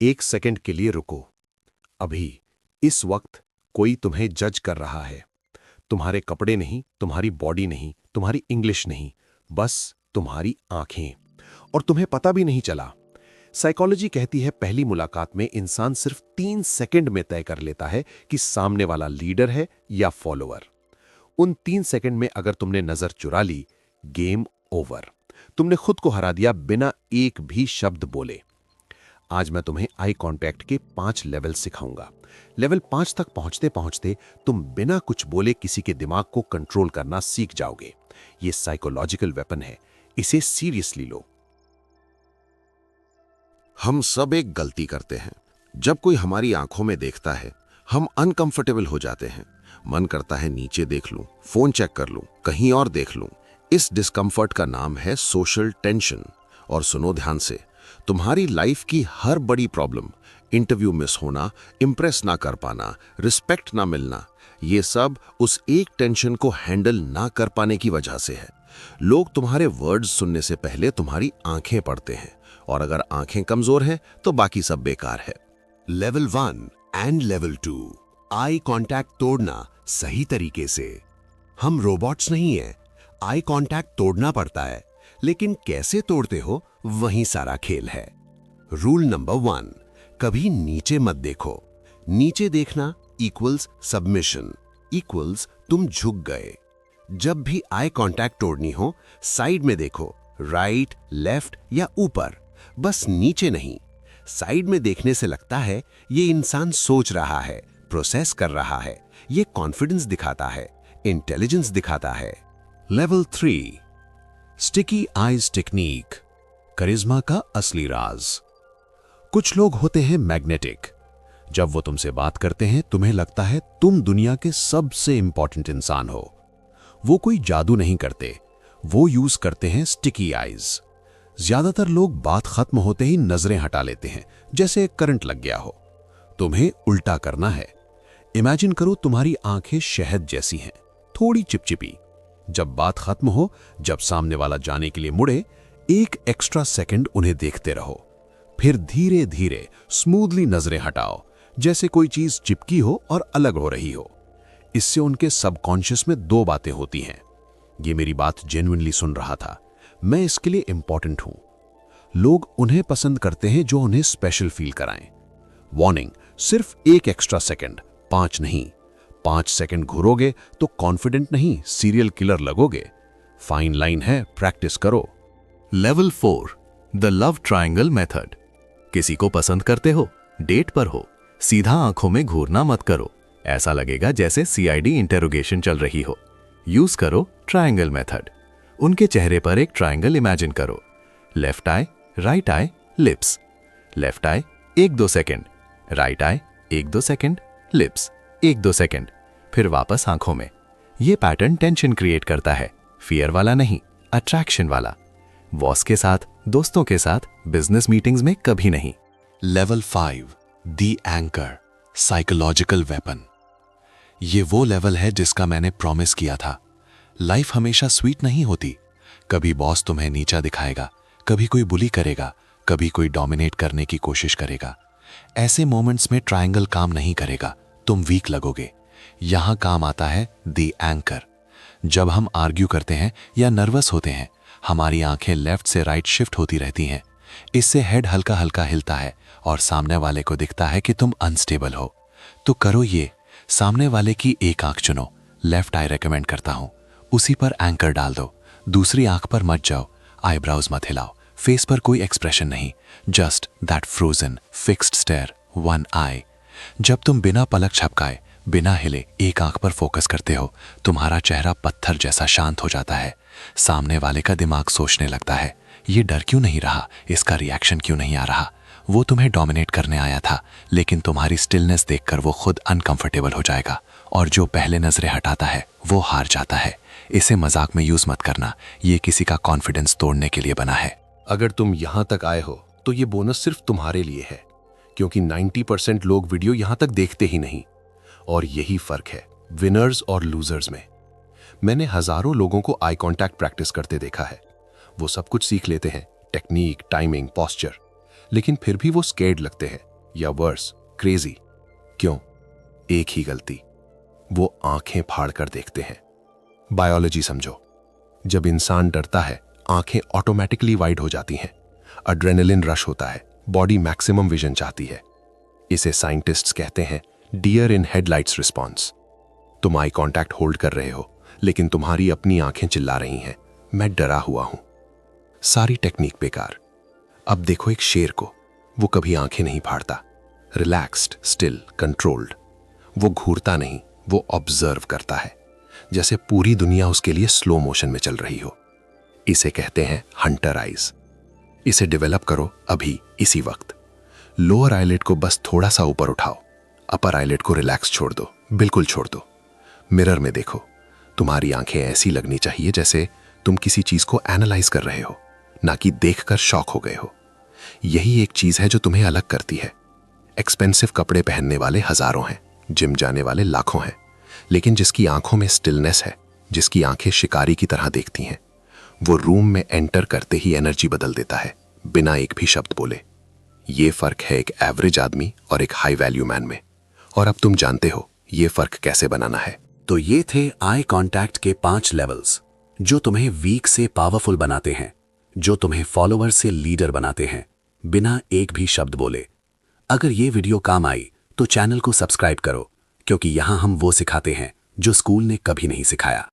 एक सेकंड के लिए रुको। अभी, इस वक्त कोई तुम्हें जज कर रहा है। तुम्हारे कपड़े नहीं, तुम्हारी बॉडी नहीं, तुम्हारी इंग्लिश नहीं, बस तुम्हारी आंखें। और तुम्हें पता भी नहीं चला। साइकोलॉजी कहती है पहली मुलाकात में इंसान सिर्फ 3 सेकंड में तय कर लेता है कि सामने वाला लीडर है या फॉलोअर। उन 3 सेकंड में अगर तुमने नजर चुरा ली, गेम ओवर। तुमने खुद को हरा दिया बिना एक भी शब्द बोले। आज मैं तुम्हें आई कांटेक्ट के 5 लेवल सिखाऊंगा। लेवल 5 तक पहुंचते पहुंचते तुम बिना कुछ बोले किसी के दिमाग को कंट्रोल करना सीख जाओगे। यह साइकोलॉजिकल वेपन है, इसे सीरियसली लो। हम सब एक गलती करते हैं। जब कोई हमारी आंखों में देखता है, हम अनकंफर्टेबल हो जाते हैं। मन करता है नीचे देख लूं, फोन चेक कर लूं, कहीं और देख लूं। इस डिस्कंफर्ट का नाम है सोशल टेंशन। और सुनो ध्यान से, तुम्हारी लाइफ की हर बड़ी प्रॉब्लम, इंटरव्यू मिस होना, इंप्रेस ना कर पाना, रिस्पेक्ट ना मिलना, ये सब उस एक टेंशन को हैंडल ना कर पाने की वजह से है। लोग तुम्हारे वर्ड्स सुनने से पहले तुम्हारी आंखें पढ़ते हैं, और अगर आंखें कमजोर हैं तो बाकी सब बेकार है। Level 1 and level 2, eye contact तोड़ना सही तरीके से। हम रोबोट्स नहीं हैं। आई कांटेक्ट तोड़ना पड़ता है, लेकिन कैसे तोड़ते हो वहीं सारा खेल है। रूल नंबर 1, कभी नीचे मत देखो। नीचे देखना इक्वल्स सबमिशन, इक्वल्स तुम झुक गए। जब भी आई कांटेक्ट तोड़नी हो, साइड में देखो, राइट, लेफ्ट या ऊपर, बस नीचे नहीं। साइड में देखने से लगता है ये इंसान सोच रहा है, प्रोसेस कर रहा है। ये कॉन्फिडेंस दिखाता है, इंटेलिजेंस दिखाता है। लेवल 3, स्टिकी आईज टेक्निक, करिश्मा का असली राज। कुछ लोग होते हैं मैग्नेटिक। जब वो तुमसे बात करते हैं, तुम्हें लगता है तुम दुनिया के सबसे इंपॉर्टेंट इंसान हो। वो कोई जादू नहीं करते, वो यूज करते हैं स्टिकी आईज। ज्यादातर लोग बात खत्म होते ही नजरें हटा लेते हैं, जैसे करंट लग गया हो। तुम्हें उल्टा करना है। इमेजिन करो तुम्हारी आंखें शहद जैसी हैं, थोड़ी चिपचिपी। जब बात खत्म हो, जब सामने वाला जाने के लिए मुड़े, एक एक्स्ट्रा सेकंड उन्हें देखते रहो। फिर धीरे धीरे स्मूथली नजरें हटाओ, जैसे कोई चीज चिपकी हो और अलग हो रही हो। इससे उनके सबकॉन्शियस में 2 बातें होती हैं। ये मेरी बात जेन्युइनली सुन रहा था, मैं इसके लिए इंपॉर्टेंट हूं। लोग उन्हें पसंद करते हैं जो उन्हें स्पेशल फील कराएं। वार्निंग, सिर्फ एक एक्स्ट्रा सेकंड, 5 नहीं। 5 सेकंड घूरोगे तो कॉन्फिडेंट नहीं, सीरियल किलर लगोगे। फाइन लाइन है, प्रैक्टिस करो। Level 4, the love triangle method. किसी को पसंद करते हो, डेट पर हो, सीधा आंखों में घूरना मत करो। ऐसा लगेगा जैसे सीआईडी इंटेरोगेशन चल रही हो। यूज करो ट्रायंगल मेथड। उनके चेहरे पर एक ट्रायंगल इमेजिन करो। Left I, right I, lips. Left I 1-2 second, right I 1-2 second, lips 1-2 second, फिर वापस आंखों में। यह पैटर्न टेंशन क्रिएट करता है, फियर वाला नहीं, अट्रैक्शन वाला। बॉस के साथ, दोस्तों के साथ, बिजनेस मीटिंग्स में कभी नहीं। Level 5, the anchor, psychological weapon. ये वो लेवल है जिसका मैंने प्रॉमिस किया था। लाइफ हमेशा स्वीट नहीं होती। कभी बॉस तुम्हें नीचा दिखाएगा, कभी कोई बुली करेगा, कभी कोई डोमिनेट करने की कोशिश करेगा। ऐसे मोमेंट्स में ट्रायंगल काम नहीं करेगा, तुम वीक लगोगे। यहां काम आता है द एंकर। जब हम आर्ग्यू करते हैं या नर्वस होते हैं, हमारी आंखें लेफ्ट से राइट शिफ्ट होती रहती हैं। इससे हेड हल्का हल्का हिलता है और सामने वाले को दिखता है कि तुम अनस्टेबल हो। तो करो ये, सामने वाले की एक आंख चुनो। लेफ्ट आई रेकमेंड करता हूं, उसी पर एंकर डाल दो। दूसरी आंख पर मत जाओ, आईब्राउज मत हिलाओ, फेस पर कोई एक्सप्रेशन नहीं, just that frozen fixed stare, one eye. जब तुम बिना पलक झपकाए, बिना हिले एक आंख पर फोकस करते हो, तुम्हारा चेहरा पत्थर जैसा शांत हो जाता है। सामने वाले का दिमाग सोचने लगता है, ये डर क्यों नहीं रहा, इसका रिएक्शन क्यों नहीं आ रहा। वो तुम्हें डोमिनेट करने आया था, लेकिन तुम्हारी स्टिलनेस देखकर वो खुद अनकंफर्टेबल हो जाएगा, और जो पहले नजरें हटाता है वो हार जाता है। इसे मजाक में यूज मत करना, ये किसी का कॉन्फिडेंस तोड़ने के लिए बना है। अगर तुम यहां तक आए हो तो ये बोनस सिर्फ तुम्हारे लिए है, क्योंकि 90% लोग वीडियो यहां तक देखते ही नहीं। और यही फर्क है विनर्स और लूजर्स में। मैंने हजारों लोगों को आई कांटेक्ट प्रैक्टिस करते देखा है। वो सब कुछ सीख लेते हैं, टेक्निक, टाइमिंग, पोस्चर, लेकिन फिर भी वो स्केर्ड लगते हैं, या वर्स क्रेजी। क्यों? एक ही गलती, वो आंखें फाड़कर देखते हैं। बायोलॉजी समझो, जब इंसान डरता है आंखें ऑटोमेटिकली वाइड हो जाती हैं, एड्रेनलिन रश होता है, बॉडी मैक्सिमम विजन चाहती है। इसे साइंटिस्ट्स कहते हैं डियर इन हेडलाइट्स रिस्पॉन्स। तुम आई कांटेक्ट होल्ड कर रहे हो, लेकिन तुम्हारी अपनी आंखें चिल्ला रही हैं, मैं डरा हुआ हूं। सारी टेक्निक बेकार। अब देखो एक शेर को, वो कभी आंखें नहीं फाड़ता, रिलैक्स्ड, स्टिल, कंट्रोल्ड। वो घूरता नहीं, वो ऑब्जर्व करता है, जैसे पूरी दुनिया उसके लिए स्लो मोशन में चल रही हो। इसे कहते हैं हंटर आइज। इसे डेवलप करो अभी, इसी वक्त। लोअर आईलिड को बस थोड़ा सा ऊपर उठाओ, अपर आईलिड को रिलैक्स छोड़ दो, बिल्कुल छोड़ दो। मिरर में देखो, तुम्हारी आंखें ऐसी लगनी चाहिए जैसे तुम किसी चीज को एनालाइज कर रहे हो, ना कि देखकर शॉक हो गए हो। यही एक चीज है जो तुम्हें अलग करती है। एक्सपेंसिव कपड़े पहनने वाले हजारों हैं, जिम जाने वाले लाखों हैं, लेकिन जिसकी आंखों में स्टिलनेस है, जिसकी आंखें शिकारी की तरह देखती हैं, वो रूम में एंटर करते ही एनर्जी बदल देता है, बिना एक भी शब्द बोले। ये फर्क है एक एवरेज आदमी और एक हाई वैल्यू मैन में। और अब तुम जानते हो ये फर्क कैसे बनाना है। तो ये थे आई कांटेक्ट के 5 लेवल्स, जो तुम्हें वीक से पावरफुल बनाते हैं, जो तुम्हें फॉलोअर से लीडर बनाते हैं, बिना एक भी शब्द बोले। अगर ये वीडियो काम आई तो चैनल को सब्सक्राइब करो, क्योंकि यहां हम वो सिखाते हैं जो स्कूल ने कभी नहीं सिखाया।